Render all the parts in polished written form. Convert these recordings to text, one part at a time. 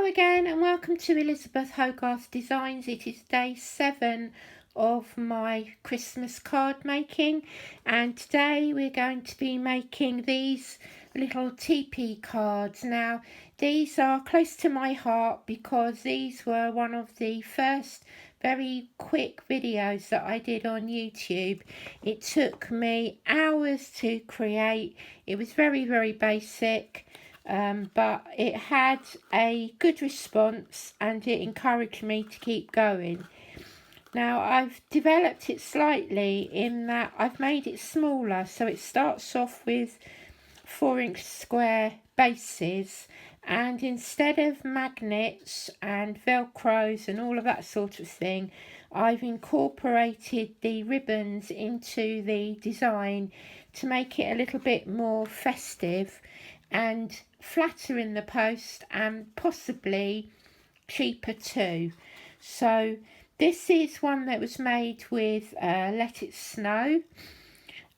Hello again and welcome to Elisabeth Hogarth Designs. It is day 7 of my Christmas card making, and today we're going to be making these little teepee cards. Now these are close to my heart because these were one of the first very quick videos that I did on YouTube. It took me hours to create. It was very basic. But it had a good response and it encouraged me to keep going. Now I've developed it slightly in that I've made it smaller, so it starts off with 4-inch square bases, and instead of magnets and velcros and all of that sort of thing, I've incorporated the ribbons into the design to make it a little bit more festive and flatter in the post and possibly cheaper too. So this is one that was made with Let It Snow.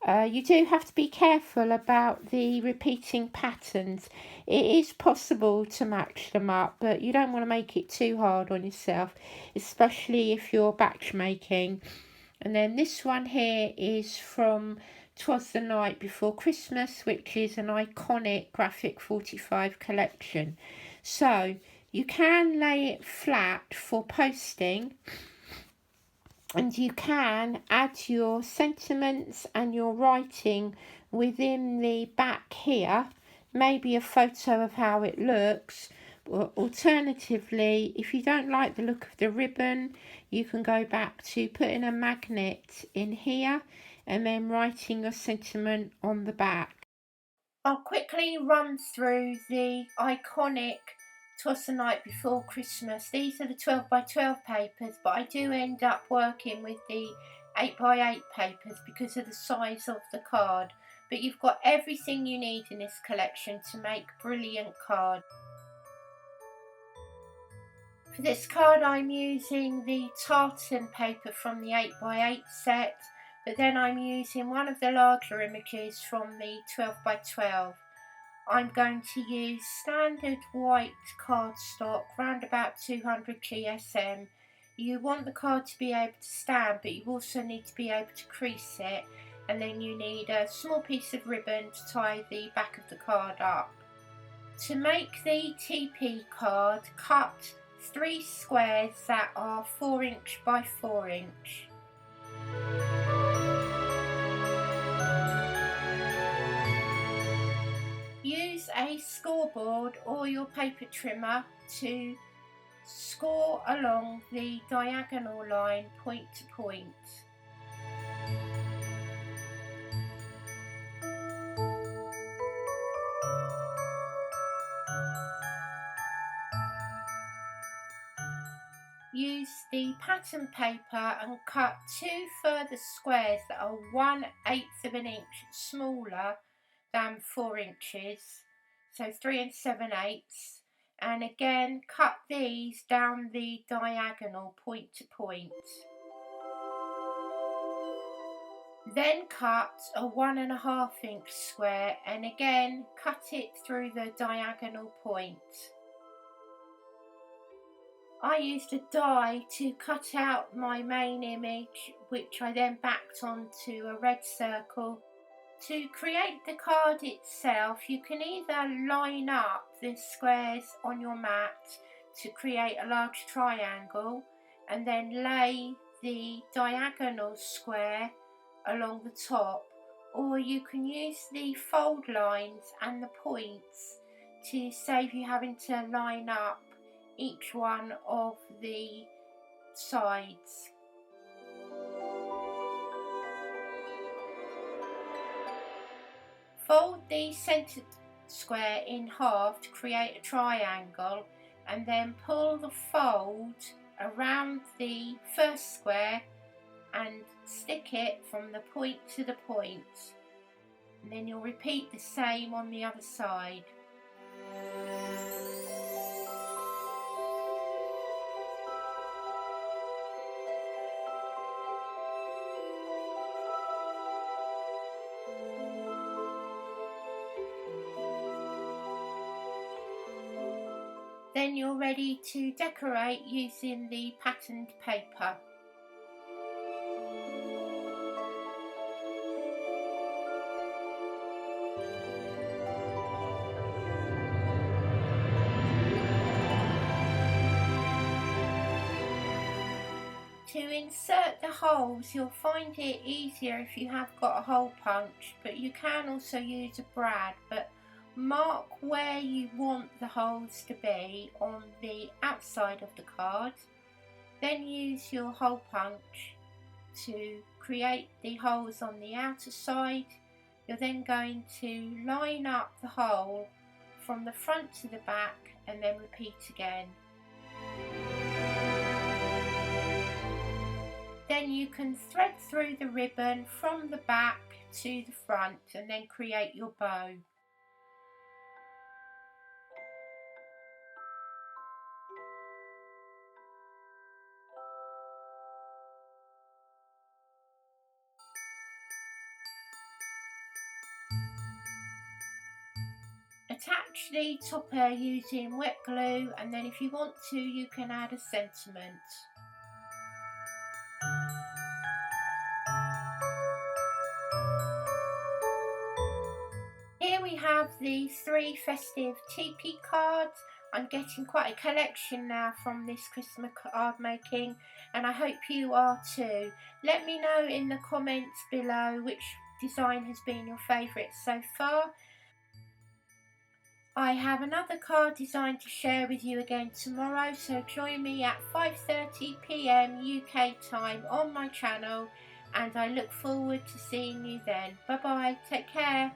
You do have to be careful about the repeating patterns. It is possible to match them up, but you don't want to make it too hard on yourself, especially if you're batch making. And then this one here is from Twas the Night Before Christmas, which is an iconic graphic 45 collection. So you can lay it flat for posting, and you can add your sentiments and your writing within the back here, maybe a photo of how it looks. Or alternatively, if you don't like the look of the ribbon, you can go back to putting a magnet in here and then writing your sentiment on the back. I'll quickly run through the iconic Twas the Night Before Christmas. These are the 12 by 12 papers, but I do end up working with the 8 by 8 papers because of the size of the card. But you've got everything you need in this collection to make brilliant cards. For this card I'm using the tartan paper from the 8 by 8 set, but then I'm using one of the larger images from the 12 by 12. I'm going to use standard white cardstock, round about 200 GSM. You want the card to be able to stand, but you also need to be able to crease it, and then you need a small piece of ribbon to tie the back of the card up. To make the teepee card, cut 3 squares that are 4-inch by 4-inch. Use a scoreboard or your paper trimmer to score along the diagonal line point to point. Use the pattern paper and cut 2 further squares that are 1/8 of an inch smaller than 4 inches, so 3 7/8, and again cut these down the diagonal point to point. Then cut a 1.5 inch square and again cut it through the diagonal point. I used a die to cut out my main image, which I then backed onto a red circle. To create the card itself, you can either line up the squares on your mat to create a large triangle and then lay the diagonal square along the top, or you can use the fold lines and the points to save you having to line up each one of the sides. Fold the centered square in half to create a triangle, and then pull the fold around the first square and stick it from the point to the point, and then you'll repeat the same on the other side. Then then you're ready to decorate using the patterned paper. To insert the holes, you'll find it easier if you have got a hole punch, but you can also use a brad, but mark where you want the holes to be on the outside of the card. Then use your hole punch to create the holes on the outer side. You're then going to line up the hole from the front to the back and then repeat again. Then you can thread through the ribbon from the back to the front and then create your bow. Attach the topper using wet glue, and then if you want to, you can add a sentiment. Here we have the 3 festive teepee cards. I'm getting quite a collection now from this Christmas card making, and I hope you are too. Let me know in the comments below which design has been your favourite so far. I have another card design to share with you again tomorrow, so join me at 5:30 PM UK time on my channel, and I look forward to seeing you then. Bye bye, take care.